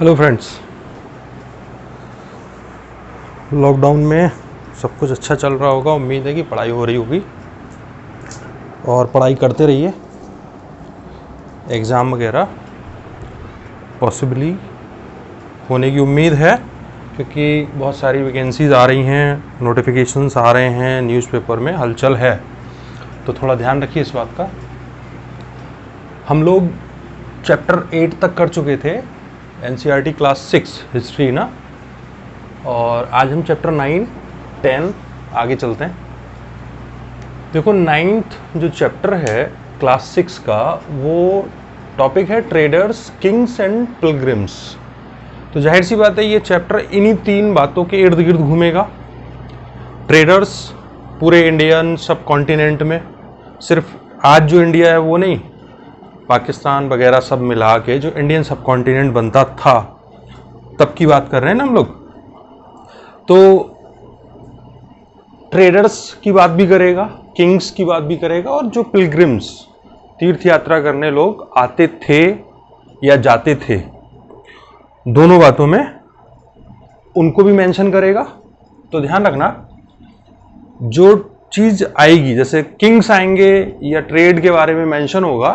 Hello friends, lockdown में सब कुछ अच्छा चल रहा होगा। उम्मीद है कि पढ़ाई हो रही होगी और पढ़ाई करते रहिए। एग्ज़ाम वगैरह पॉसिबली होने की उम्मीद है क्योंकि बहुत सारी वैकेंसीज़ आ रही हैं, नोटिफिकेशंस आ रहे हैं, न्यूज़पेपर में हलचल है। तो थोड़ा ध्यान रखिए इस बात का। हम लोग चैप्टर 8 तक कर चुके थे, NCERT क्लास 6 हिस्ट्री ना, और आज हम चैप्टर 9, 10 आगे चलते हैं। देखो 9th जो चैप्टर है क्लास 6 का, वो टॉपिक है ट्रेडर्स, किंग्स एंड पिलग्रिम्स। तो जाहिर सी बात है ये चैप्टर इन्हीं 3 बातों के इर्द गिर्द घूमेगा। ट्रेडर्स पूरे इंडियन सब कॉन्टिनेंट में, सिर्फ आज जो इंडिया है वो नहीं, पाकिस्तान वगैरह सब मिला के जो इंडियन सब कॉन्टिनेंट बनता था तब की बात कर रहे हैं ना हम लोग। तो ट्रेडर्स की बात भी करेगा, किंग्स की बात भी करेगा, और जो पिलग्रिम्स तीर्थ यात्रा करने लोग आते थे या जाते थे, दोनों बातों में उनको भी मेंशन करेगा। तो ध्यान रखना, जो चीज आएगी, जैसे किंग्स आएंगे या ट्रेड के बारे में मेंशन होगा,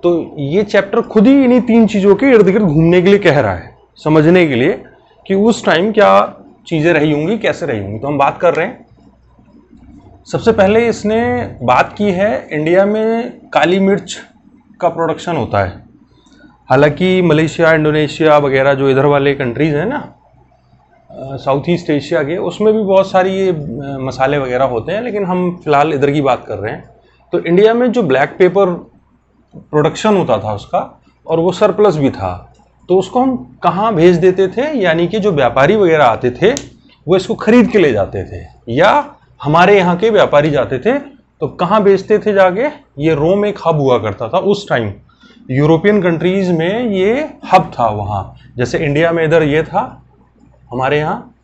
तो ये चैप्टर खुद ही इन्हीं 3 चीजों के इर्द गिर्द घूमने के लिए कह रहा है, समझने के लिए कि उस टाइम क्या चीजें रही होंगी, कैसे रही होंगी। तो हम बात कर रहे हैं, सबसे पहले इसने बात की है इंडिया में काली मिर्च का प्रोडक्शन होता है। हालांकि मलेशिया, इंडोनेशिया वगैरह जो इधर वाले कंट्रीज हैं ना, साउथ ईस्ट एशिया के, उसमें भी बहुत सारी ये मसाले वगैरह होते हैं, लेकिन हम फिलहाल इधर की बात कर रहे हैं। तो इंडिया में जो ब्लैक पेपर प्रोडक्शन होता था उसका, और वो सरप्लस भी था, तो उसको हम कहाँ भेज देते थे, यानी कि जो व्यापारी वगैरह आते थे वो इसको खरीद के ले जाते थे, या हमारे यहाँ के व्यापारी जाते थे तो कहाँ बेचते थे जाके, ये रोम एक हब हुआ करता था उस टाइम। यूरोपियन कंट्रीज में ये हब था वहाँ, जैसे इंडिया में इधर ये था हमारे यहाँ।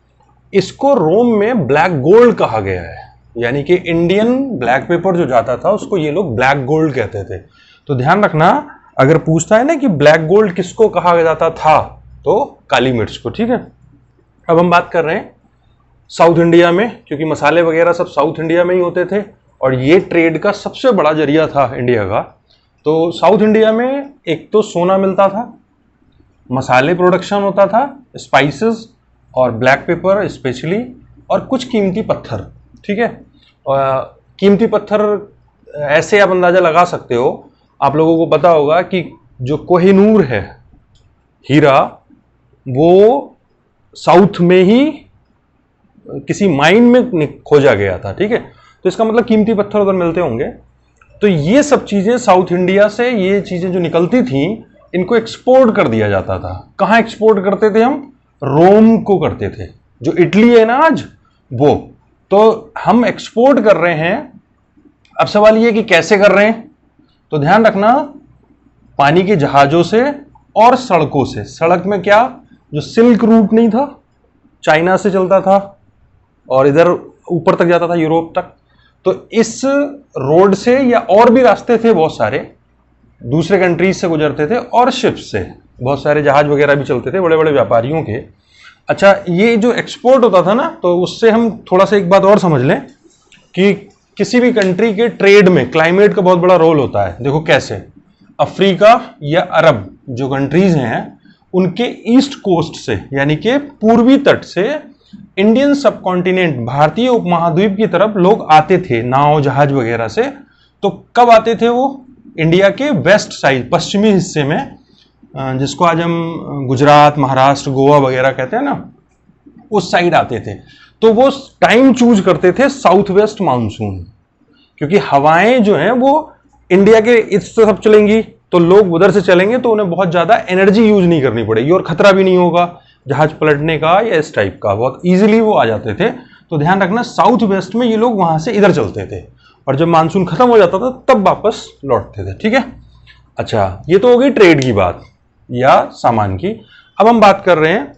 इसको रोम में ब्लैक गोल्ड कहा गया है, यानी कि इंडियन ब्लैक पेपर जो जाता था उसको ये लोग ब्लैक गोल्ड कहते थे। तो ध्यान रखना, अगर पूछता है ना कि ब्लैक गोल्ड किसको कहा जाता था, तो काली मिर्च को, ठीक है। अब हम बात कर रहे हैं साउथ इंडिया में, क्योंकि मसाले वगैरह सब साउथ इंडिया में ही होते थे और ये ट्रेड का सबसे बड़ा जरिया था इंडिया का। तो साउथ इंडिया में एक तो सोना मिलता था, मसाले प्रोडक्शन होता था, स्पाइसेस और ब्लैक पेपर स्पेशली, और कुछ कीमती पत्थर, ठीक है। कीमती पत्थर ऐसे आप अंदाजा लगा सकते हो, आप लोगों को पता होगा कि जो कोहिनूर है हीरा, वो साउथ में ही किसी माइन में खोजा गया था, ठीक है। तो इसका मतलब कीमती पत्थर उधर मिलते होंगे। तो ये सब चीजें साउथ इंडिया से, ये चीजें जो निकलती थी, इनको एक्सपोर्ट कर दिया जाता था। कहाँ एक्सपोर्ट करते थे हम? रोम को करते थे, जो इटली है ना आज, वो। तो हम एक्सपोर्ट कर रहे हैं। अब सवाल ये कि कैसे कर रहे हैं, तो ध्यान रखना, पानी के जहाजों से और सड़कों से। सड़क में क्या, जो सिल्क रूट नहीं था, चाइना से चलता था और इधर ऊपर तक जाता था, यूरोप तक। तो इस रोड से, या और भी रास्ते थे बहुत सारे, दूसरे कंट्रीज से गुजरते थे, और शिप्स से बहुत सारे जहाज वगैरह भी चलते थे बड़े बड़े व्यापारियों के। अच्छा, ये जो एक्सपोर्ट होता था ना, तो उससे हम थोड़ा सा एक बात और समझ लें कि किसी भी कंट्री के ट्रेड में क्लाइमेट का बहुत बड़ा रोल होता है। देखो कैसे, अफ्रीका या अरब जो कंट्रीज हैं, उनके ईस्ट कोस्ट से, यानी कि पूर्वी तट से इंडियन सब कॉन्टिनेंट, भारतीय उपमहाद्वीप की तरफ लोग आते थे नाव जहाज वगैरह से। तो कब आते थे वो? इंडिया के वेस्ट साइड, पश्चिमी हिस्से में, जिसको आज हम गुजरात, महाराष्ट्र, गोवा वगैरह कहते हैं ना, उस साइड आते थे। तो वो टाइम चूज करते थे साउथ वेस्ट मानसून, क्योंकि हवाएं जो हैं वो इंडिया के इस तरफ चलेंगी, तो लोग उधर से चलेंगे, तो उन्हें बहुत ज्यादा एनर्जी यूज नहीं करनी पड़ेगी और खतरा भी नहीं होगा जहाज पलटने का या इस टाइप का, बहुत इजीली वो आ जाते थे। तो ध्यान रखना, साउथ वेस्ट में ये लोग वहां से इधर चलते थे, और जब मानसून खत्म हो जाता था तब वापस लौटते थे, ठीक है। अच्छा, ये तो हो गई ट्रेड की बात या सामान की। अब हम बात कर रहे हैं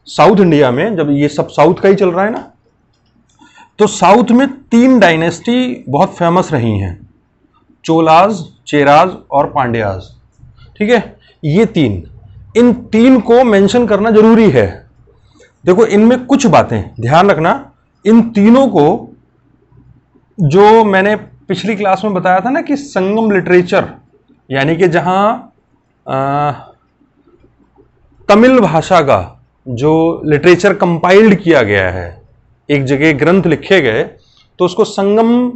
साउथ इंडिया में, जब ये सब साउथ का ही चल रहा है ना, तो साउथ में 3 डायनेस्टी बहुत फेमस रही हैं, चोलाज, चेराज और पांड्याज, ठीक है। ये 3, इन तीन को मेंशन करना जरूरी है। देखो इनमें कुछ बातें ध्यान रखना, इन तीनों को जो मैंने पिछली क्लास में बताया था ना कि संगम लिटरेचर, यानी कि जहां तमिल भाषा का जो लिटरेचर कंपाइल्ड किया गया है, एक जगह ग्रंथ लिखे गए तो उसको संगम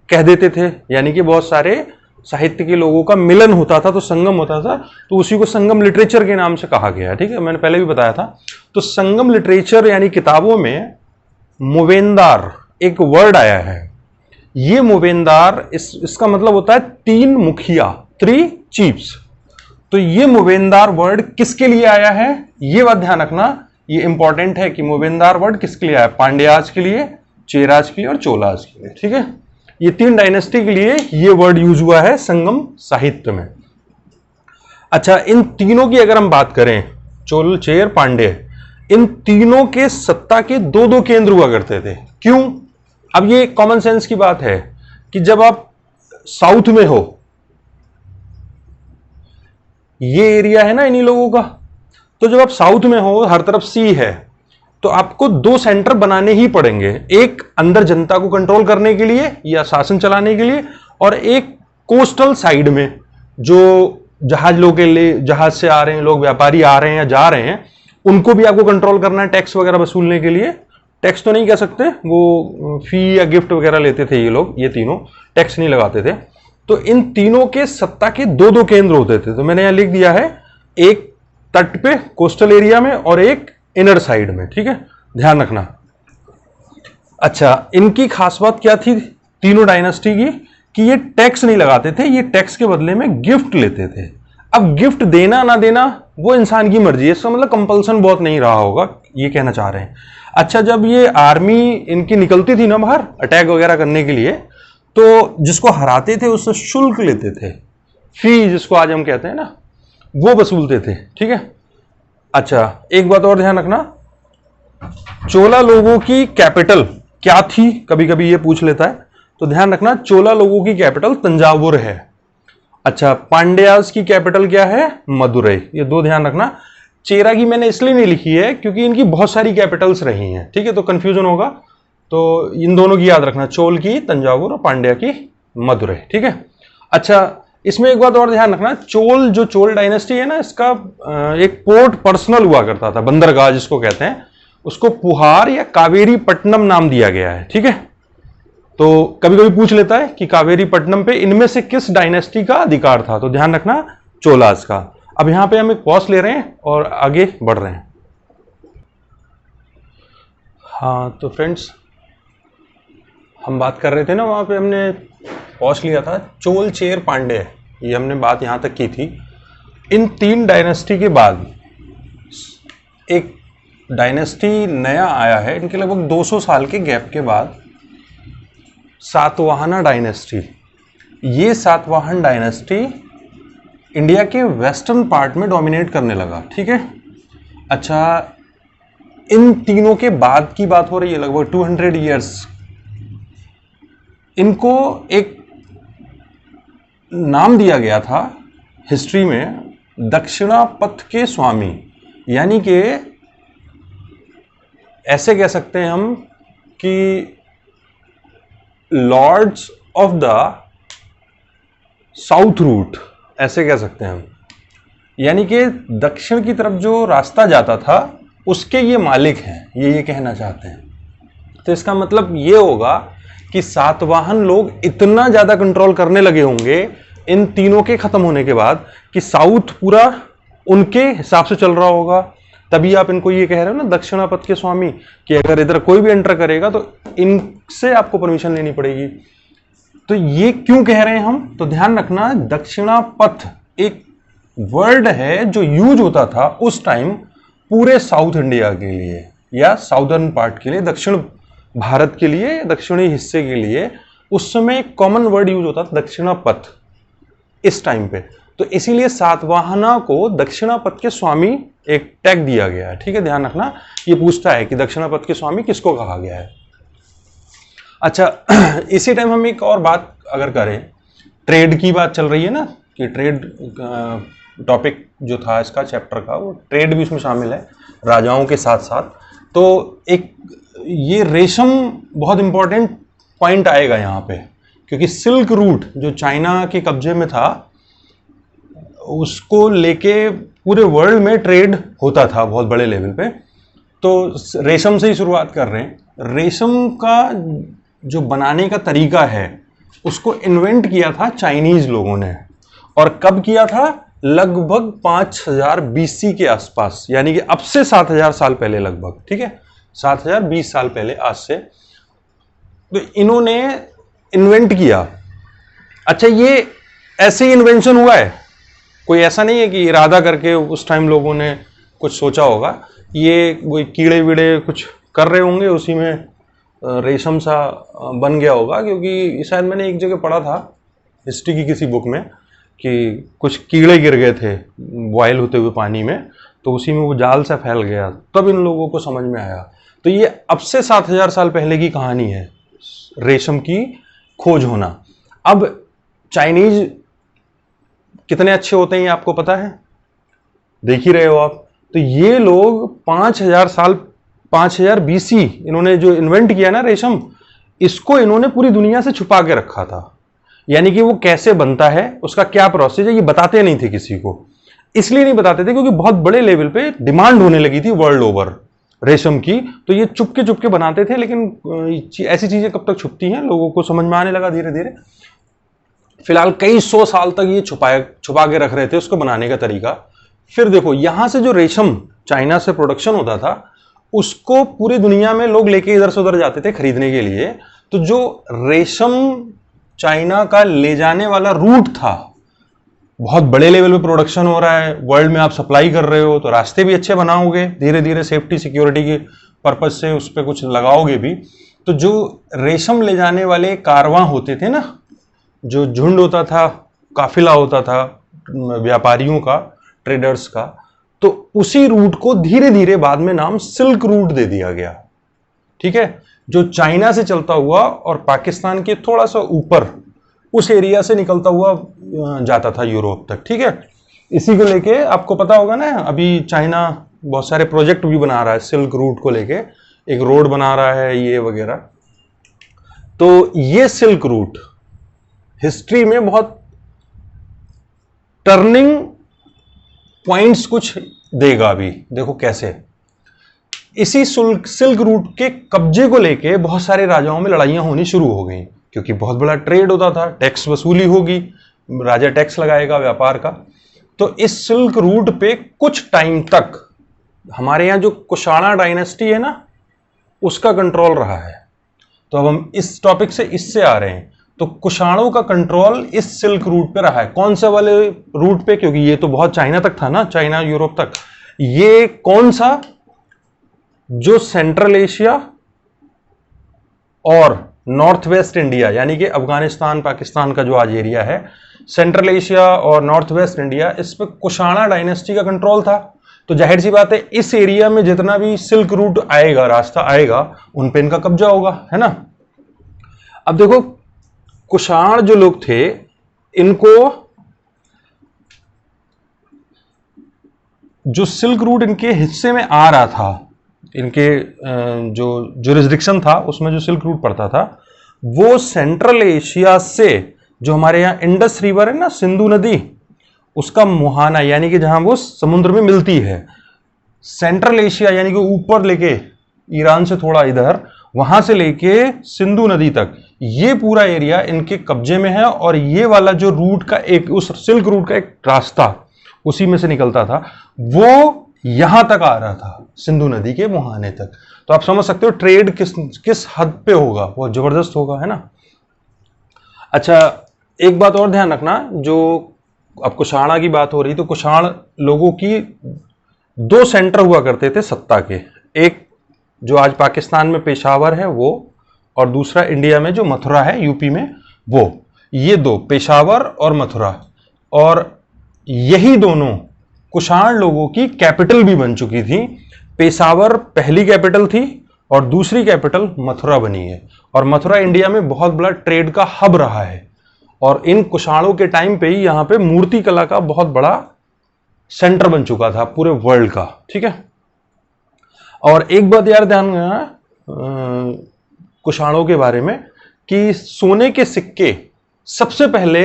कह देते थे, यानी कि बहुत सारे साहित्य के लोगों का मिलन होता था तो संगम होता था, तो उसी को संगम लिटरेचर के नाम से कहा गया। ठीक है, मैंने पहले भी बताया था। तो संगम लिटरेचर यानी किताबों में मोवेंदार एक वर्ड आया है। ये मोवेंदार इसका मतलब होता है तीन मुखिया, 3 चीफ्स। तो ये मोवेंदार वर्ड किसके लिए आया है, ये बात ध्यान रखना, ये इंपॉर्टेंट है कि मोवेंदार वर्ड किसके लिए आया, पांड्याज के लिए, चेराज के लिए और चोलाज के लिए। ठीक है, ये 3 डायनेस्टी के लिए ये वर्ड यूज हुआ है संगम साहित्य में। अच्छा, इन तीनों की अगर हम बात करें, चोल, चेर, पांड्य, इन तीनों के सत्ता के 2-2 केंद्र हुआ करते थे। क्यों? अब ये कॉमन सेंस की बात है कि जब आप साउथ में हो, ये एरिया है ना इन्हीं लोगों का, तो जब आप साउथ में हो, हर तरफ सी है, तो आपको 2 सेंटर बनाने ही पड़ेंगे, एक अंदर जनता को कंट्रोल करने के लिए या शासन चलाने के लिए, और एक कोस्टल साइड में जो जहाज लोग के लिए, जहाज से आ रहे हैं लोग, व्यापारी आ रहे हैं या जा रहे हैं, उनको भी आपको कंट्रोल करना है टैक्स वगैरह वसूलने के लिए। टैक्स तो नहीं कह सकते, वो फी या गिफ्ट वगैरह लेते थे ये लोग, ये तीनों टैक्स नहीं लगाते थे। तो इन तीनों के सत्ता के 2-2 केंद्र होते थे। तो मैंने यहां लिख दिया है, एक तट पे कोस्टल एरिया में और एक इनर साइड में। ठीक है, ध्यान रखना। अच्छा, इनकी खास बात क्या थी तीनों डायनेस्टी की, कि ये टैक्स नहीं लगाते थे, ये टैक्स के बदले में गिफ्ट लेते थे। अब गिफ्ट देना ना देना वो इंसान की मर्जी है, इसका मतलब कंपल्सन बहुत नहीं रहा होगा, ये कहना चाह रहे हैं। अच्छा, जब ये आर्मी इनकी निकलती थी ना बाहर अटैक वगैरह करने के लिए, तो जिसको हराते थे उससे शुल्क लेते थे, फी जिसको आज हम कहते हैं ना, वो वसूलते थे। ठीक है। अच्छा, एक बात और ध्यान रखना, चोला लोगों की कैपिटल क्या थी, कभी कभी ये पूछ लेता है, तो ध्यान रखना चोला लोगों की कैपिटल तंजावुर है। अच्छा, पांड्यास की कैपिटल क्या है, मदुरई। ये 2 ध्यान रखना। चेरा की मैंने इसलिए नहीं लिखी है क्योंकि इनकी बहुत सारी कैपिटल्स रही हैं। ठीक है, तो कंफ्यूजन होगा, तो इन दोनों की याद रखना, चोल की तंजावुर और पांड्या की मदुरई। ठीक है। अच्छा, इसमें एक बात और ध्यान रखना, चोल जो चोल डायनेस्टी है ना, इसका एक पोर्ट पर्सनल हुआ करता था, बंदरगाह जिसको कहते हैं, उसको पुहार या कावेरी पट्टनम नाम दिया गया है। ठीक है, तो कभी कभी पूछ लेता है कि कावेरी पट्टनम पे इनमें से किस डायनेस्टी का अधिकार था, तो ध्यान रखना चोलास का। अब यहां पे हम एक पॉज ले रहे हैं और आगे बढ़ रहे हैं। हाँ, तो फ्रेंड्स हम बात कर रहे थे ना, वहां पे हमने पॉज लिया था चोल, चेर, पांड्य, ये हमने बात यहां तक की थी। इन 3 डायनेस्टी के बाद एक डायनेस्टी नया आया है, इनके लगभग 200 साल के गैप के बाद, सातवाहना डायनेस्टी। ये सातवाहन डायनेस्टी इंडिया के वेस्टर्न पार्ट में डोमिनेट करने लगा। ठीक है। अच्छा, इन तीनों के बाद की बात हो रही है, लगभग 200 ईयर्स। इनको एक नाम दिया गया था हिस्ट्री में, दक्षिणापथ के स्वामी, यानी कि ऐसे कह सकते हैं हम कि lords of the south route, ऐसे कह सकते हैं हम, यानी कि दक्षिण की तरफ जो रास्ता जाता था उसके ये मालिक हैं, ये कहना चाहते हैं। तो इसका मतलब ये होगा कि सातवाहन लोग इतना ज्यादा कंट्रोल करने लगे होंगे इन तीनों के खत्म होने के बाद कि साउथ पूरा उनके हिसाब से चल रहा होगा। तभी आप इनको ये कह रहे हो ना दक्षिणापथ के स्वामी, कि अगर इधर कोई भी एंटर करेगा तो इनसे आपको परमिशन लेनी पड़ेगी। तो ये क्यों कह रहे हैं हम, तो ध्यान रखना, दक्षिणापथ एक वर्ड है जो यूज होता था उस टाइम पूरे साउथ इंडिया के लिए या साउदर्न पार्ट के लिए, दक्षिण भारत के लिए, दक्षिणी हिस्से के लिए। उस समय एक कॉमन वर्ड यूज होता था दक्षिणापथ इस टाइम पे। तो इसीलिए सातवाहना को दक्षिणापथ के स्वामी एक टैग दिया गया है। ठीक है, ध्यान रखना। ये पूछता है कि दक्षिणापथ के स्वामी किसको कहा गया है। अच्छा, इसी टाइम हम एक और बात अगर करें, ट्रेड की बात चल रही है ना, कि ट्रेड टॉपिक जो था इसका चैप्टर का, वो ट्रेड भी उसमें शामिल है राजाओं के साथ साथ। तो एक ये रेशम बहुत इंपॉर्टेंट पॉइंट आएगा यहाँ पे, क्योंकि सिल्क रूट जो चाइना के कब्जे में था उसको लेके पूरे वर्ल्ड में ट्रेड होता था बहुत बड़े लेवल पे। तो रेशम से ही शुरुआत कर रहे हैं। रेशम का जो बनाने का तरीका है उसको इन्वेंट किया था चाइनीज लोगों ने, और कब किया था? लगभग 5000 BC के आसपास, यानी कि अब से 7000 साल पहले लगभग, ठीक है, 7020 साल पहले आज से। तो इन्होंने इन्वेंट किया। अच्छा, ये ऐसे ही इन्वेंशन हुआ है, कोई ऐसा नहीं है कि इरादा करके उस टाइम लोगों ने कुछ सोचा होगा। ये कोई कीड़े वीड़े कुछ कर रहे होंगे, उसी में रेशम सा बन गया होगा। क्योंकि शायद मैंने एक जगह पढ़ा था हिस्ट्री की किसी बुक में कि कुछ कीड़े गिर गए थे बॉयल होते हुए पानी में, तो उसी में वो जाल सा फैल गया, तब इन लोगों को समझ में आया। तो ये अब से 7000 साल पहले की कहानी है, रेशम की खोज होना। अब चाइनीज कितने अच्छे होते हैं ये आपको पता है, देख ही रहे हो आप। तो ये लोग 5000 BC इन्होंने जो इन्वेंट किया ना रेशम, इसको इन्होंने पूरी दुनिया से छुपा के रखा था। यानी कि वो कैसे बनता है, उसका क्या प्रोसेस है, ये बताते नहीं थे किसी को। इसलिए नहीं बताते थे क्योंकि बहुत बड़े लेवल पे डिमांड होने लगी थी वर्ल्ड ओवर रेशम की, तो ये चुपके बनाते थे। लेकिन ऐसी चीजें कब तक छुपती हैं, लोगों को समझ में आने लगा धीरे धीरे। फिलहाल कई 100 साल तक ये छुपा के रख रहे थे उसको बनाने का तरीका। फिर देखो, यहां से जो रेशम चाइना से प्रोडक्शन होता था उसको पूरी दुनिया में लोग लेके इधर से उधर जाते थे खरीदने के लिए। तो जो रेशम चाइना का ले जाने वाला रूट था, बहुत बड़े लेवल पे प्रोडक्शन हो रहा है, वर्ल्ड में आप सप्लाई कर रहे हो, तो रास्ते भी अच्छे बनाओगे, धीरे धीरे सेफ्टी सिक्योरिटी के पर्पज से उस पर कुछ लगाओगे भी। तो जो रेशम ले जाने वाले कारवां होते थे ना, जो झुंड होता था, काफिला होता था व्यापारियों का, ट्रेडर्स का, तो उसी रूट को धीरे धीरे बाद में नाम सिल्क रूट दे दिया गया। ठीक है, जो चाइना से चलता हुआ और पाकिस्तान के थोड़ा सा ऊपर उस एरिया से निकलता हुआ जाता था यूरोप तक। ठीक है, इसी को लेके आपको पता होगा ना, अभी चाइना बहुत सारे प्रोजेक्ट भी बना रहा है सिल्क रूट को लेके, एक रोड बना रहा है ये वगैरह। तो ये सिल्क रूट हिस्ट्री में बहुत टर्निंग पॉइंट्स कुछ देगा। अभी देखो कैसे इसी सिल्क रूट के कब्जे को लेके बहुत सारे राजाओं में लड़ाइयां होनी शुरू हो गई, क्योंकि बहुत बड़ा ट्रेड होता था, टैक्स वसूली होगी, राजा टैक्स लगाएगा व्यापार का। तो इस सिल्क रूट पे कुछ टाइम तक हमारे यहां जो कुषाणा डायनेस्टी है ना, उसका कंट्रोल रहा है। तो अब हम इस टॉपिक से इससे आ रहे हैं। तो कुषाणों का कंट्रोल इस सिल्क रूट पे रहा है। कौन से वाले रूट पे? क्योंकि ये तो बहुत चाइना तक था ना, चाइना यूरोप तक। ये कौन सा? जो सेंट्रल एशिया और नॉर्थ वेस्ट इंडिया, यानी कि अफगानिस्तान पाकिस्तान का जो आज एरिया है, सेंट्रल एशिया और नॉर्थ वेस्ट इंडिया, इस पे कुषाणा डायनेस्टी का कंट्रोल था। तो जाहिर सी बात है इस एरिया में जितना भी सिल्क रूट आएगा, रास्ता आएगा, उन पे इनका कब्जा होगा, है ना। अब देखो, कुषाण जो लोग थे, इनको जो सिल्क रूट इनके हिस्से में आ रहा था, इनके जो जुरिस्डिक्शन था उसमें जो सिल्क रूट पड़ता था, वो सेंट्रल एशिया से, जो हमारे यहाँ इंडस रिवर है ना, सिंधु नदी, उसका मुहाना, यानी कि जहां वो समुद्र में मिलती है, सेंट्रल एशिया यानी कि ऊपर लेके ईरान से थोड़ा इधर, वहां से लेके सिंधु नदी तक, ये पूरा एरिया इनके कब्जे में है। और ये वाला जो रूट का एक, उस सिल्क रूट का एक रास्ता उसी में से निकलता था, वो यहां तक आ रहा था, सिंधु नदी के मुहाने तक। तो आप समझ सकते हो ट्रेड किस हद पे होगा, बहुत जबरदस्त होगा, है ना। अच्छा, एक बात और ध्यान रखना, जो अब कुषाणा की बात हो रही, तो कुषाण लोगों की 2 सेंटर हुआ करते थे सत्ता के, एक जो आज पाकिस्तान में पेशावर है वो, और दूसरा इंडिया में जो मथुरा है यूपी में वो। ये 2, पेशावर और मथुरा, और यही दोनों कुषाण लोगों की कैपिटल भी बन चुकी थी। पेशावर पहली कैपिटल थी और दूसरी कैपिटल मथुरा बनी है, और मथुरा इंडिया में बहुत बड़ा ट्रेड का हब रहा है। और इन कुषाणों के टाइम पे ही यहाँ पे मूर्ति कला का बहुत बड़ा सेंटर बन चुका था पूरे वर्ल्ड का, ठीक है। और एक बात यार ध्यान रखना कुषाणों के बारे में कि सोने के सिक्के सबसे पहले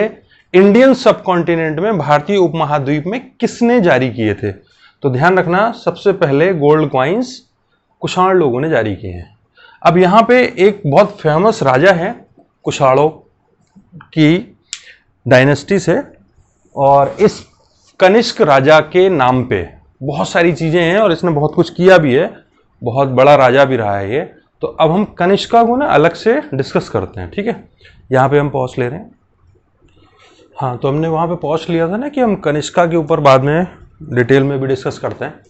इंडियन सब कॉन्टिनेंट में, भारतीय उपमहाद्वीप में किसने जारी किए थे? तो ध्यान रखना, सबसे पहले गोल्ड कॉइन्स कुषाण लोगों ने जारी किए हैं। अब यहां पे एक बहुत फेमस राजा है कुषाणों की डायनेस्टी से, और इस कनिष्क राजा के नाम पे बहुत सारी चीजें हैं और इसने बहुत कुछ किया भी है, बहुत बड़ा राजा भी रहा है ये। तो अब हम कनिष्का को ना अलग से डिस्कस करते हैं, ठीक है। यहाँ पे हम पॉज ले रहे हैं। हाँ, तो हमने वहाँ पे पॉज लिया था ना कि हम कनिष्का के ऊपर बाद में डिटेल में भी डिस्कस करते हैं।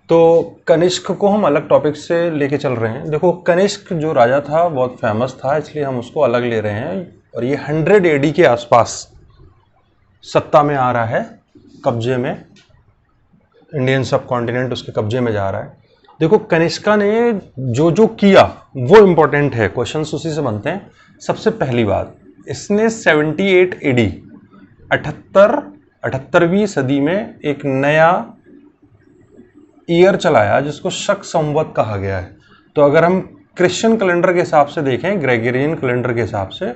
तो कनिष्क को हम अलग टॉपिक से लेके चल रहे हैं। देखो, कनिष्क जो राजा था बहुत फेमस था, इसलिए हम उसको अलग ले रहे हैं। और ये 100 AD के आसपास सत्ता में आ रहा है, कब्जे में, इंडियन सब कॉन्टिनेंट उसके कब्जे में जा रहा है। देखो, कनिष्का ने जो जो किया वो इंपॉर्टेंट है, क्वेश्चंस उसी से बनते हैं। सबसे पहली बात, इसने 78 AD 78वीं सदी में एक नया ईयर चलाया जिसको शक संवत कहा गया है। तो अगर हम क्रिश्चियन कैलेंडर के हिसाब से देखें, ग्रेगोरियन कैलेंडर के हिसाब से,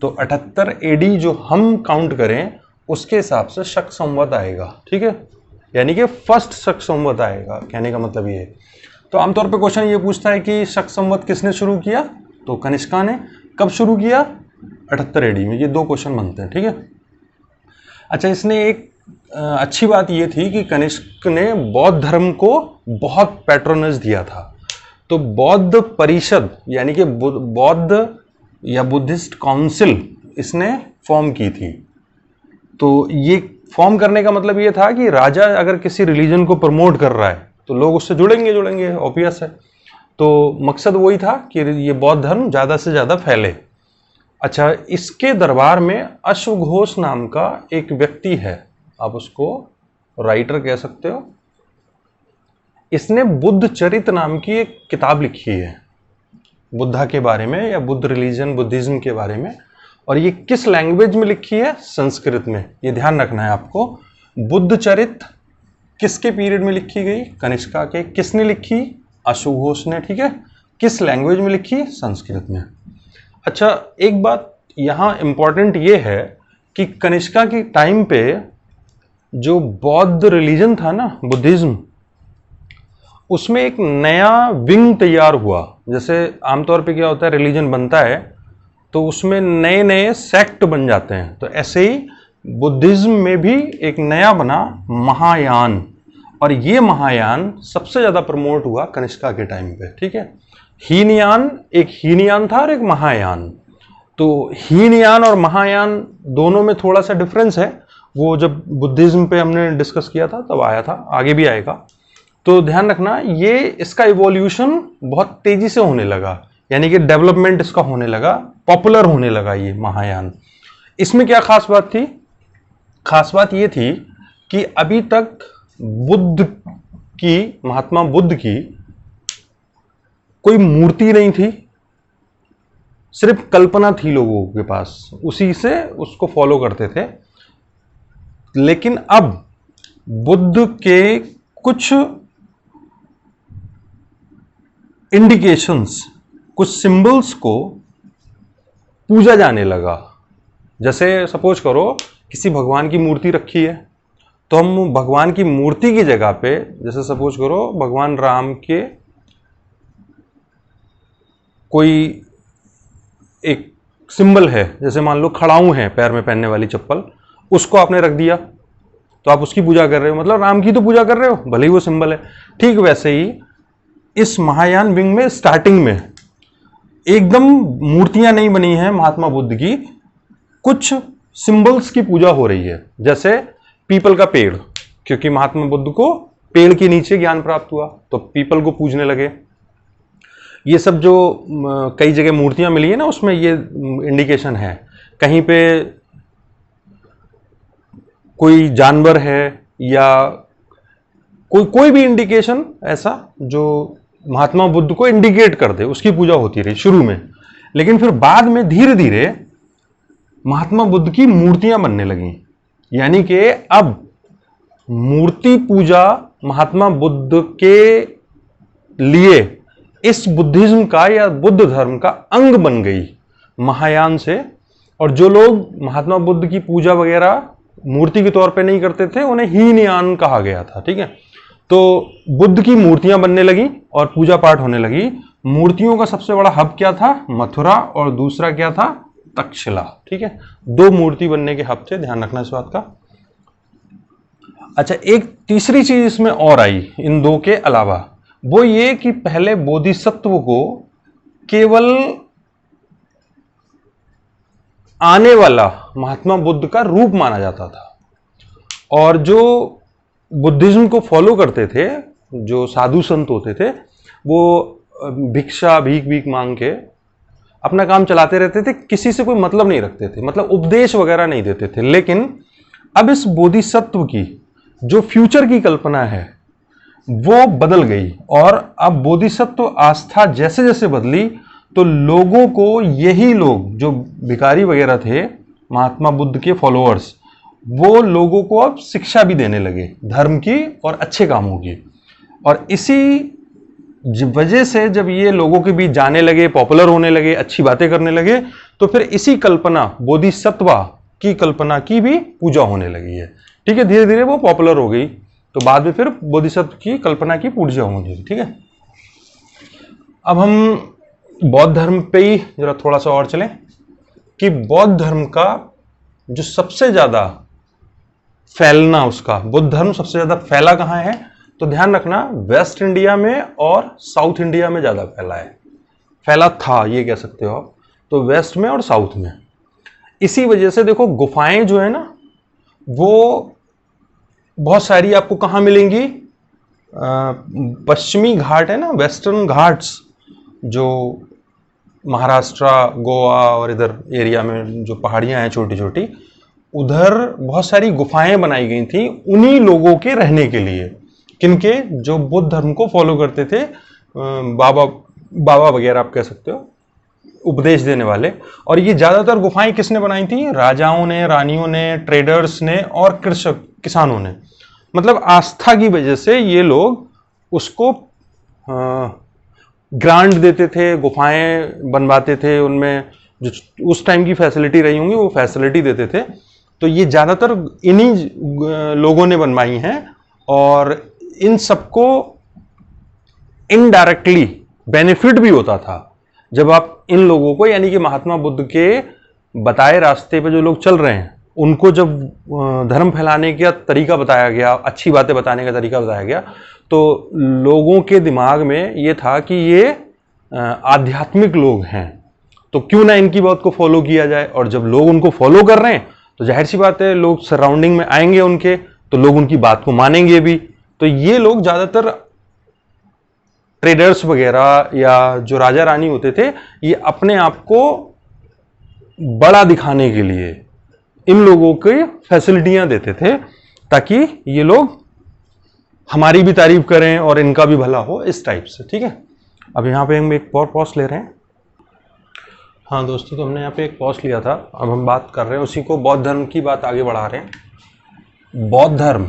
तो 78 AD जो हम काउंट करें उसके हिसाब से शक संवत आएगा, ठीक है। यानी कि फर्स्ट शक संवत आएगा, कहने का मतलब ये है। तो आमतौर पे क्वेश्चन ये पूछता है कि शक संवत किसने शुरू किया? तो कनिष्का ने। कब शुरू किया? 78 AD में। ये दो क्वेश्चन बनते हैं, ठीक है। अच्छा, इसने एक अच्छी बात ये थी कि कनिष्क ने बौद्ध धर्म को बहुत पैट्रोनेज दिया था। तो बौद्ध परिषद यानी कि बौद्ध या बुद्धिस्ट काउंसिल इसने फॉर्म की थी। तो ये फॉर्म करने का मतलब ये था कि राजा अगर किसी रिलीजन को प्रमोट कर रहा है तो लोग उससे जुड़ेंगे, ऑब्वियस है। तो मकसद वही था कि ये बौद्ध धर्म ज़्यादा से ज़्यादा फैले। अच्छा, इसके दरबार में अश्वघोष नाम का एक व्यक्ति है, आप उसको राइटर कह सकते हो। इसने बुद्ध चरित नाम की एक किताब लिखी है बुद्धा के बारे में या बुद्ध रिलीजन, बुद्धिज्म के बारे में। और ये किस लैंग्वेज में लिखी है? संस्कृत में। ये ध्यान रखना है आपको। बुद्ध चरित किसके पीरियड में लिखी गई? कनिष्का के। किसने लिखी? अश्वघोष ने, ठीक है। किस लैंग्वेज में लिखी? संस्कृत में। अच्छा, एक बात यहाँ इंपॉर्टेंट ये है कि कनिष्का के टाइम पे जो बौद्ध रिलीजन था ना, बुद्धिज्म, उसमें एक नया विंग तैयार हुआ। जैसे आमतौर पे क्या होता है, रिलीजन बनता है तो उसमें नए नए सेक्ट बन जाते हैं। तो ऐसे ही बुद्धिज्म में भी एक नया बना महायान, और ये महायान सबसे ज्यादा प्रमोट हुआ कनिष्का के टाइम पे, ठीक है। हीनयान, एक हीनयान था और एक महायान। तो हीनयान और महायान दोनों में थोड़ा सा डिफरेंस है, वो जब बुद्धिज्म पे हमने डिस्कस किया था तब आया था, आगे भी आएगा। तो ध्यान रखना, ये इसका इवोल्यूशन बहुत तेजी से होने लगा, यानी कि डेवलपमेंट इसका होने लगा, पॉपुलर होने लगा ये महायान। इसमें क्या खास बात थी? खास बात ये थी कि अभी तक बुद्ध की, महात्मा बुद्ध की कोई मूर्ति नहीं थी, सिर्फ कल्पना थी लोगों के पास, उसी से उसको फॉलो करते थे। लेकिन अब बुद्ध के कुछ इंडिकेशंस, कुछ सिंबल्स को पूजा जाने लगा। जैसे सपोज करो किसी भगवान की मूर्ति रखी है, तो हम भगवान की मूर्ति की जगह पे, जैसे सपोज करो भगवान राम के कोई एक सिंबल है, जैसे मान लो खड़ाऊ है, पैर में पहनने वाली चप्पल, उसको आपने रख दिया तो आप उसकी पूजा कर रहे हो, मतलब राम की तो पूजा कर रहे हो, भले ही वो सिंबल है। ठीक वैसे ही इस महायान विंग में स्टार्टिंग में एकदम मूर्तियां नहीं बनी हैं महात्मा बुद्ध की, कुछ सिंबल्स की पूजा हो रही है। जैसे पीपल का पेड़, क्योंकि महात्मा बुद्ध को पेड़ के नीचे ज्ञान प्राप्त हुआ तो पीपल को पूजने लगे। ये सब जो कई जगह मूर्तियां मिली है ना, उसमें ये इंडिकेशन है। कहीं पे कोई जानवर है या कोई भी इंडिकेशन ऐसा जो महात्मा बुद्ध को इंडिकेट कर दे, उसकी पूजा होती रही शुरू में। लेकिन फिर बाद में धीरे धीरे महात्मा बुद्ध की मूर्तियां बनने लगी, यानी कि अब मूर्ति पूजा महात्मा बुद्ध के लिए इस बुद्धिज्म का या बुद्ध धर्म का अंग बन गई महायान से। और जो लोग महात्मा बुद्ध की पूजा वगैरह मूर्ति के तौर पे नहीं करते थे उन्हें हीनयान कहा गया था। ठीक है, तो बुद्ध की मूर्तियां बनने लगी और पूजा पाठ होने लगी। मूर्तियों का सबसे बड़ा हब क्या था? मथुरा, और दूसरा क्या था? तक्षशिला। ठीक है, दो मूर्ति बनने के हब थे, ध्यान रखना इस बात का। अच्छा, एक तीसरी चीज इसमें और आई इन दो के अलावा, वो ये कि पहले बोधिसत्व को केवल आने वाला महात्मा बुद्ध का रूप माना जाता था, और जो बुद्धिज्म को फॉलो करते थे, जो साधु संत होते थे, वो भिक्षा भीख मांग के अपना काम चलाते रहते थे, किसी से कोई मतलब नहीं रखते थे, मतलब उपदेश वगैरह नहीं देते थे। लेकिन अब इस बोधिसत्व की जो फ्यूचर की कल्पना है वो बदल गई, और अब बोधिसत्व आस्था जैसे जैसे बदली तो लोगों को, यही लोग जो भिखारी वगैरह थे महात्मा बुद्ध के फॉलोअर्स, वो लोगों को अब शिक्षा भी देने लगे धर्म की और अच्छे कामों की। और इसी वजह से जब ये लोगों के बीच जाने लगे, पॉपुलर होने लगे, अच्छी बातें करने लगे, तो फिर इसी कल्पना बोधिसत्वा की कल्पना की भी पूजा होने लगी है। ठीक है, धीरे धीरे वो पॉपुलर हो गई, तो बाद में फिर बोधिसत्व की कल्पना की पूजा होगी। ठीक है, अब हम बौद्ध धर्म पे ही जरा थोड़ा सा और चलें कि बौद्ध धर्म का जो सबसे ज्यादा फैलना, उसका बुद्ध धर्म सबसे ज्यादा फैला कहां है? तो ध्यान रखना, वेस्ट इंडिया में और साउथ इंडिया में ज्यादा फैला है, फैला था ये कह सकते हो आप, तो वेस्ट में और साउथ में। इसी वजह से देखो गुफाएं जो है ना वो बहुत सारी आपको कहां मिलेंगी? पश्चिमी घाट है ना, वेस्टर्न घाट्स, जो महाराष्ट्र, गोवा और इधर एरिया में जो पहाड़ियां हैं छोटी छोटी, उधर बहुत सारी गुफाएं बनाई गई थी उन्हीं लोगों के रहने के लिए, किनके? जो बुद्ध धर्म को फॉलो करते थे, बाबा वगैरह आप कह सकते हो, उपदेश देने वाले। और ये ज्यादातर गुफाएं किसने बनाई थी? राजाओं ने, रानियों ने, ट्रेडर्स ने और कृषक किसानों ने। मतलब आस्था की वजह से ये लोग उसको ग्रांट देते थे, गुफाएं बनवाते थे, उनमें जो उस टाइम की फैसिलिटी रही होंगी वो फैसिलिटी देते थे। तो ये ज्यादातर इन्हीं लोगों ने बनवाई हैं, और इन सबको इनडायरेक्टली बेनिफिट भी होता था जब आप इन लोगों को, यानी कि महात्मा बुद्ध के बताए रास्ते पे जो लोग चल रहे हैं, उनको जब धर्म फैलाने का तरीका बताया गया, अच्छी बातें बताने का तरीका बताया गया, तो लोगों के दिमाग में ये था कि ये आध्यात्मिक लोग हैं, तो क्यों ना इनकी बात को फॉलो किया जाए। और जब लोग उनको फॉलो कर रहे हैं तो जाहिर सी बात है लोग सराउंडिंग में आएंगे उनके, तो लोग उनकी बात को मानेंगे भी। तो ये लोग ज्यादातर ट्रेडर्स वगैरह या जो राजा रानी होते थे, ये अपने आप को बड़ा दिखाने के लिए इन लोगों को फैसिलिटियां देते थे, ताकि ये लोग हमारी भी तारीफ करें और इनका भी भला हो, इस टाइप से। ठीक है, अब यहाँ पे हम एक और पॉज ले रहे हैं। हाँ दोस्तों, तो हमने यहाँ पे एक पॉज लिया था, अब हम बात कर रहे हैं उसी को, बौद्ध धर्म की बात आगे बढ़ा रहे हैं। बौद्ध धर्म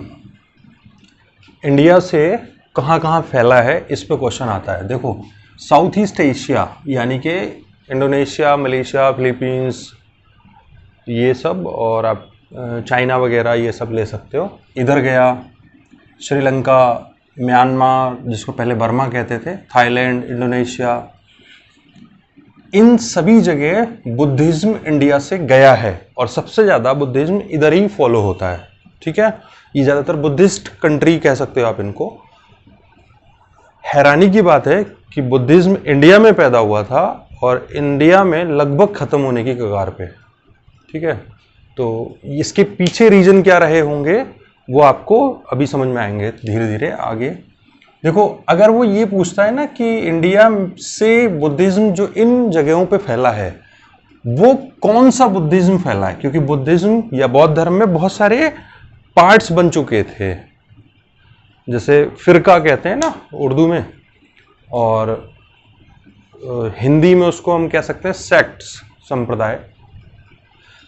इंडिया से कहाँ कहाँ फैला है, इस पे क्वेश्चन आता है। देखो, साउथ ईस्ट एशिया यानी कि इंडोनेशिया, मलेशिया, फिलीपींस, ये सब, और आप चाइना वगैरह ये सब ले सकते हो, इधर गया, श्रीलंका, म्यांमार जिसको पहले बर्मा कहते थे, थाईलैंड, इंडोनेशिया, इन सभी जगह बुद्धिज्म इंडिया से गया है, और सबसे ज़्यादा बुद्धिज्म इधर ही फॉलो होता है। ठीक है, ये ज़्यादातर बुद्धिस्ट कंट्री कह सकते हो आप इनको। हैरानी की बात है कि बुद्धिज्म इंडिया में पैदा हुआ था और इंडिया में लगभग ख़त्म होने की कगार पे। ठीक है, तो इसके पीछे रीजन क्या रहे होंगे वो आपको अभी समझ में आएंगे धीरे धीरे आगे। देखो, अगर वो ये पूछता है ना कि इंडिया से बुद्धिज्म जो इन जगहों पे फैला है वो कौन सा बुद्धिज्म फैला है, क्योंकि बुद्धिज्म या बौद्ध धर्म में बहुत सारे पार्ट्स बन चुके थे, जैसे फिरका कहते हैं ना उर्दू में, और हिंदी में उसको हम कह सकते हैं सेक्ट्स, संप्रदाय।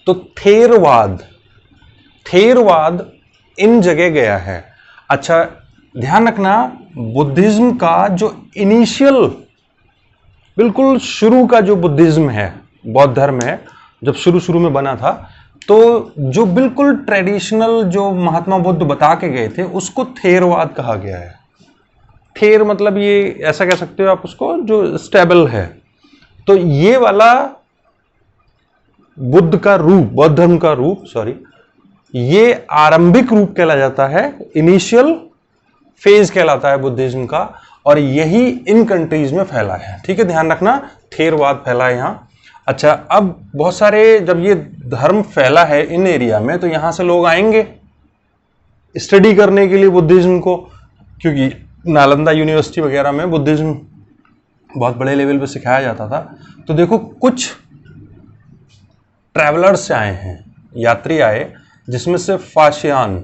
तो थेरवाद इन जगह गया है। अच्छा ध्यान रखना, बुद्धिज्म का जो इनिशियल बिल्कुल शुरू का जो बुद्धिज्म है, बौद्ध धर्म है, जब शुरू शुरू में बना था, तो जो बिल्कुल ट्रेडिशनल जो महात्मा बुद्ध बता के गए थे उसको थेरवाद कहा गया है। थेर मतलब ये ऐसा कह सकते हो आप उसको, जो स्टेबल है। तो ये वाला बुद्ध का रूप, बौद्ध धर्म का रूप, सॉरी, ये आरंभिक रूप कहला जाता है, इनिशियल फेज कहलाता है बुद्धिज्म का, और यही इन कंट्रीज में फैला है। ठीक है, ध्यान रखना, थेरवाद फैला है यहां। अच्छा, अब बहुत सारे जब ये धर्म फैला है इन एरिया में, तो यहां से लोग आएंगे स्टडी करने के लिए बुद्धिज्म को, क्योंकि नालंदा यूनिवर्सिटी वगैरह में बुद्धिज्म बहुत बड़े लेवल पे सिखाया जाता था। तो देखो कुछ ट्रैवलर्स से आए हैं, यात्री आए, जिसमें से फाशियान,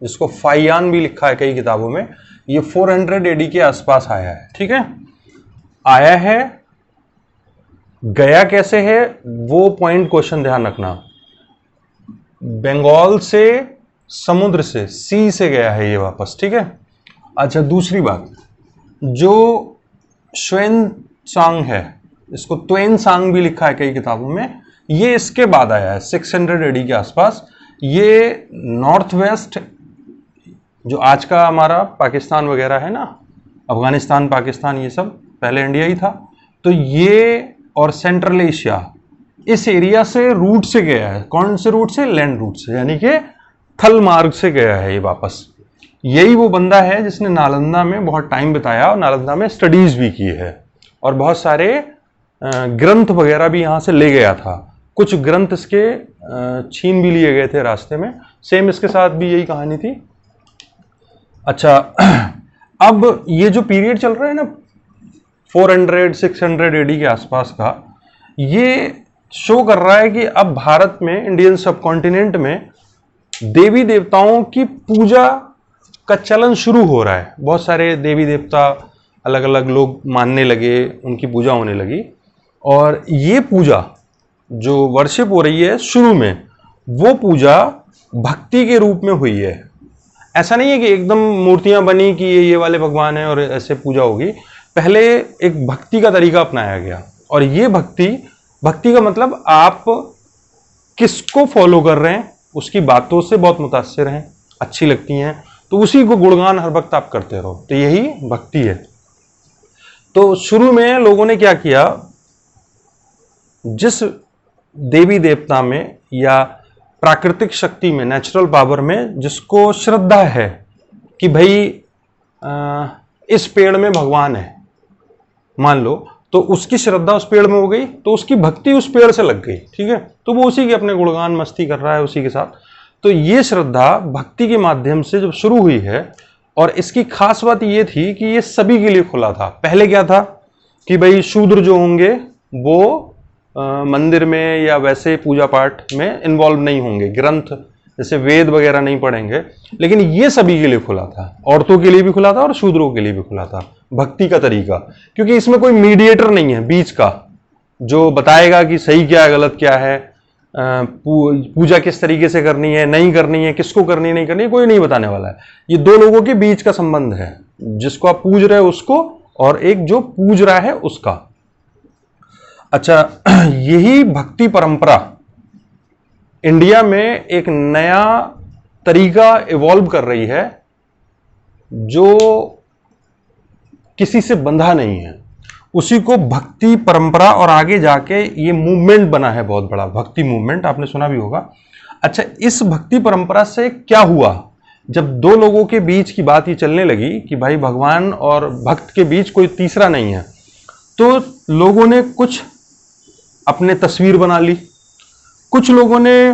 जिसको फाइयान भी लिखा है कई किताबों में, ये 400 एडी के आसपास आया है। ठीक है, आया है, गया कैसे है वो पॉइंट क्वेश्चन ध्यान रखना। बंगाल से, समुद्र से, सी से गया है ये वापस। ठीक है। अच्छा, दूसरी बात, जो श्वेन-त्सांग है, इसको त्वेन-त्सांग भी लिखा है कई किताबों में, ये इसके बाद आया है 600 एडी के आसपास। ये नॉर्थ वेस्ट, जो आज का हमारा पाकिस्तान वगैरह है ना, अफगानिस्तान, पाकिस्तान, ये सब पहले इंडिया ही था, तो ये और सेंट्रल एशिया, इस एरिया से रूट से गया है। कौन से रूट से? लैंड रूट से, यानी कि थल मार्ग से गया है ये वापस। यही वो बंदा है जिसने नालंदा में बहुत टाइम बिताया और नालंदा में स्टडीज भी की है, और बहुत सारे ग्रंथ वगैरह भी यहाँ से ले गया था। कुछ ग्रंथ इसके छीन भी लिए गए थे रास्ते में। सेम इसके साथ भी यही कहानी थी। अच्छा, अब ये जो पीरियड चल रहा है ना 400-600 एडी के आसपास का, ये शो कर रहा है कि अब भारत में, इंडियन सब कॉन्टिनेंट में देवी देवताओं की पूजा का चलन शुरू हो रहा है। बहुत सारे देवी देवता अलग अलग लोग मानने लगे, उनकी पूजा होने लगी, और ये पूजा जो वर्शिप हो रही है शुरू में, वो पूजा भक्ति के रूप में हुई है। ऐसा नहीं है कि एकदम मूर्तियां बनी कि ये वाले भगवान हैं और ऐसे पूजा होगी। पहले एक भक्ति का तरीका अपनाया गया, और ये भक्ति का मतलब आप किसको फॉलो कर रहे हैं, उसकी बातों से बहुत मुतासिर हैं, अच्छी लगती हैं, तो उसी को गुणगान हर वक्त आप करते रहो, तो यही भक्ति है। तो शुरू में लोगों ने क्या किया, जिस देवी देवता में या प्राकृतिक शक्ति में, नेचुरल पावर में जिसको श्रद्धा है कि भाई इस पेड़ में भगवान है, मान लो, तो उसकी श्रद्धा उस पेड़ में हो गई, तो उसकी भक्ति उस पेड़ से लग गई। ठीक है, तो वो उसी के अपने गुणगान मस्ती कर रहा है उसी के साथ। तो ये श्रद्धा भक्ति के माध्यम से जब शुरू हुई है, और इसकी खास बात ये थी कि ये सभी के लिए खुला था। पहले क्या था कि भाई शूद्र जो होंगे वो मंदिर में या वैसे पूजा पाठ में इन्वॉल्व नहीं होंगे, ग्रंथ जैसे वेद वगैरह नहीं पढ़ेंगे, लेकिन ये सभी के लिए खुला था, औरतों के लिए भी खुला था और शूद्रों के लिए भी खुला था, भक्ति का तरीका। क्योंकि इसमें कोई मीडिएटर नहीं है बीच का, जो बताएगा कि सही क्या है, गलत क्या है, पूजा किस तरीके से करनी है, नहीं करनी है, किसको करनी है, नहीं करनी है, कोई नहीं बताने वाला है। ये दो लोगों के बीच का संबंध है, जिसको आप पूज रहे हो उसको, और एक जो पूज रहा है उसका। अच्छा, यही भक्ति परंपरा इंडिया में एक नया तरीका इवॉल्व कर रही है, जो किसी से बंधा नहीं है, उसी को भक्ति परंपरा, और आगे जाके ये मूवमेंट बना है बहुत बड़ा, भक्ति मूवमेंट, आपने सुना भी होगा। अच्छा, इस भक्ति परंपरा से क्या हुआ, जब दो लोगों के बीच की बात ये चलने लगी कि भाई भगवान और भक्त के बीच कोई तीसरा नहीं है, तो लोगों ने कुछ अपने तस्वीर बना ली, कुछ लोगों ने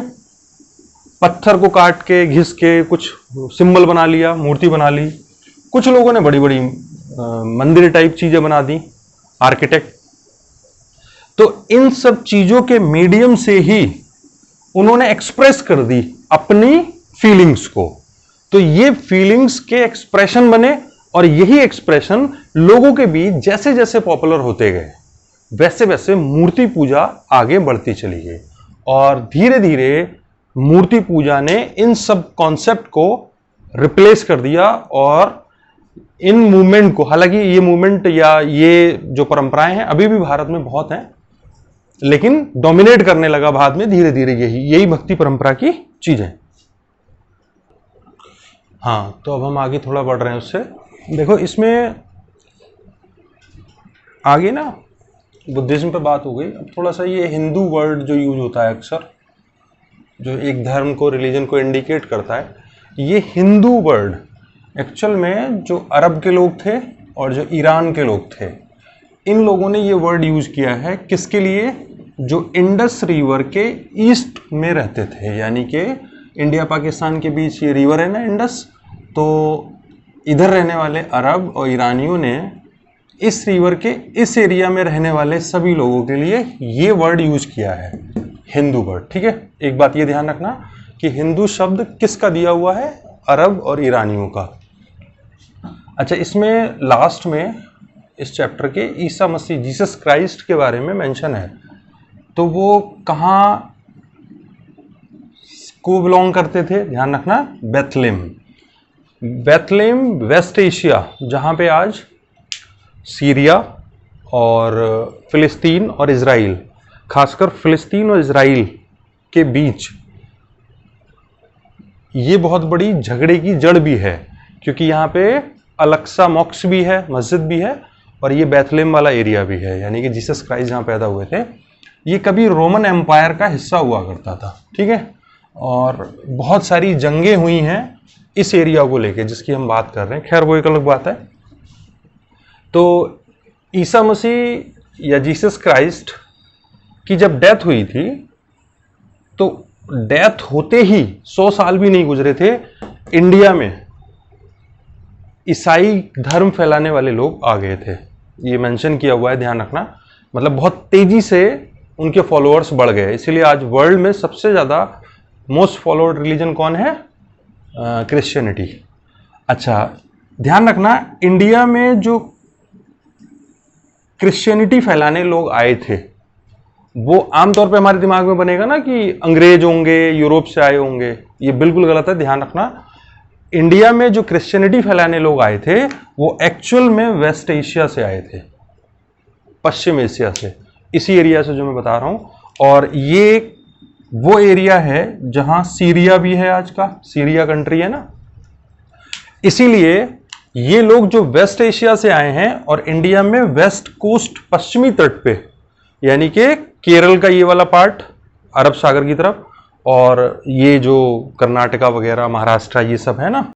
पत्थर को काट के घिस के कुछ सिंबल बना लिया, मूर्ति बना ली, कुछ लोगों ने बड़ी बड़ी मंदिर टाइप चीजें बना दी, आर्किटेक्ट। तो इन सब चीजों के मीडियम से ही उन्होंने एक्सप्रेस कर दी अपनी फीलिंग्स को। तो ये फीलिंग्स के एक्सप्रेशन बने, और यही एक्सप्रेशन लोगों के बीच जैसे जैसे पॉपुलर होते गए, वैसे वैसे मूर्ति पूजा आगे बढ़ती चली गई, और धीरे धीरे मूर्ति पूजा ने इन सब कॉन्सेप्ट को रिप्लेस कर दिया, और इन मूवमेंट को, हालांकि ये मूवमेंट या ये जो परंपराएं हैं अभी भी भारत में बहुत हैं, लेकिन डोमिनेट करने लगा बाद में धीरे धीरे यही भक्ति परंपरा की चीजें। हाँ, तो अब हम आगे थोड़ा बढ़ रहे हैं उससे। देखो इसमें आगे ना बुद्धिज्म पे बात हो गई, अब थोड़ा सा ये हिंदू वर्ड जो यूज होता है अक्सर, जो एक धर्म को, रिलीजन को इंडिकेट करता है, ये हिंदू वर्ड एक्चुअल में जो अरब के लोग थे और जो ईरान के लोग थे, इन लोगों ने ये वर्ड यूज किया है किसके लिए? जो इंडस रिवर के ईस्ट में रहते थे, यानी कि इंडिया पाकिस्तान के बीच ये रिवर है ना इंडस, तो इधर रहने वाले अरब और ईरानियों ने इस रिवर के इस एरिया में रहने वाले सभी लोगों के लिए ये वर्ड यूज किया है, हिंदू वर्ड। ठीक है, एक बात ये ध्यान रखना कि हिंदू शब्द किसका दिया हुआ है? अरब और ईरानियों का। अच्छा, इसमें लास्ट में इस चैप्टर के ईसा मसीह, जीसस क्राइस्ट के बारे में मेंशन है, तो वो कहाँ को बिलोंग करते थे? ध्यान रखना, बेथलेम। बेथलेम वेस्ट एशिया, जहाँ पे आज सीरिया और फिलिस्तीन और इजराइल, खासकर फिलिस्तीन और इजराइल के बीच ये बहुत बड़ी झगड़े की जड़ भी है, क्योंकि यहाँ पे अलक्सा मॉक्स भी है, मस्जिद भी है, और ये बेथलेम वाला एरिया भी है, यानी कि जीसस क्राइस्ट जहाँ पैदा हुए थे, ये कभी रोमन एम्पायर का हिस्सा हुआ करता था। ठीक है, और बहुत सारी जंगें हुई हैं इस एरिया को लेके जिसकी हम बात कर रहे हैं, खैर वो एक अलग बात है। तो ईसा मसीह या जीसस क्राइस्ट की जब डेथ हुई थी, तो डेथ होते ही 100 साल भी नहीं गुजरे थे, इंडिया में ईसाई धर्म फैलाने वाले लोग आ गए थे। ये मेंशन किया हुआ है, ध्यान रखना, मतलब बहुत तेजी से उनके फॉलोअर्स बढ़ गए। इसीलिए आज वर्ल्ड में सबसे ज़्यादा मोस्ट फॉलोड रिलीजन कौन है? क्रिश्चियनिटी। अच्छा, ध्यान रखना, इंडिया में जो क्रिश्चियनिटी फैलाने लोग आए थे, वो आमतौर पे हमारे दिमाग में बनेगा ना कि अंग्रेज होंगे, यूरोप से आए होंगे, ये बिल्कुल गलत है। ध्यान रखना, इंडिया में जो क्रिश्चियनिटी फैलाने लोग आए थे वो एक्चुअल में वेस्ट एशिया से आए थे, पश्चिम एशिया से, इसी एरिया से जो मैं बता रहा हूं। और ये वो एरिया है जहां सीरिया भी है, आज का सीरिया कंट्री है ना, इसीलिए ये लोग जो वेस्ट एशिया से आए हैं और इंडिया में वेस्ट कोस्ट, पश्चिमी तट पे, यानी कि केरल का ये वाला पार्ट अरब सागर की तरफ, और ये जो कर्नाटका वगैरह, महाराष्ट्र, ये सब है ना,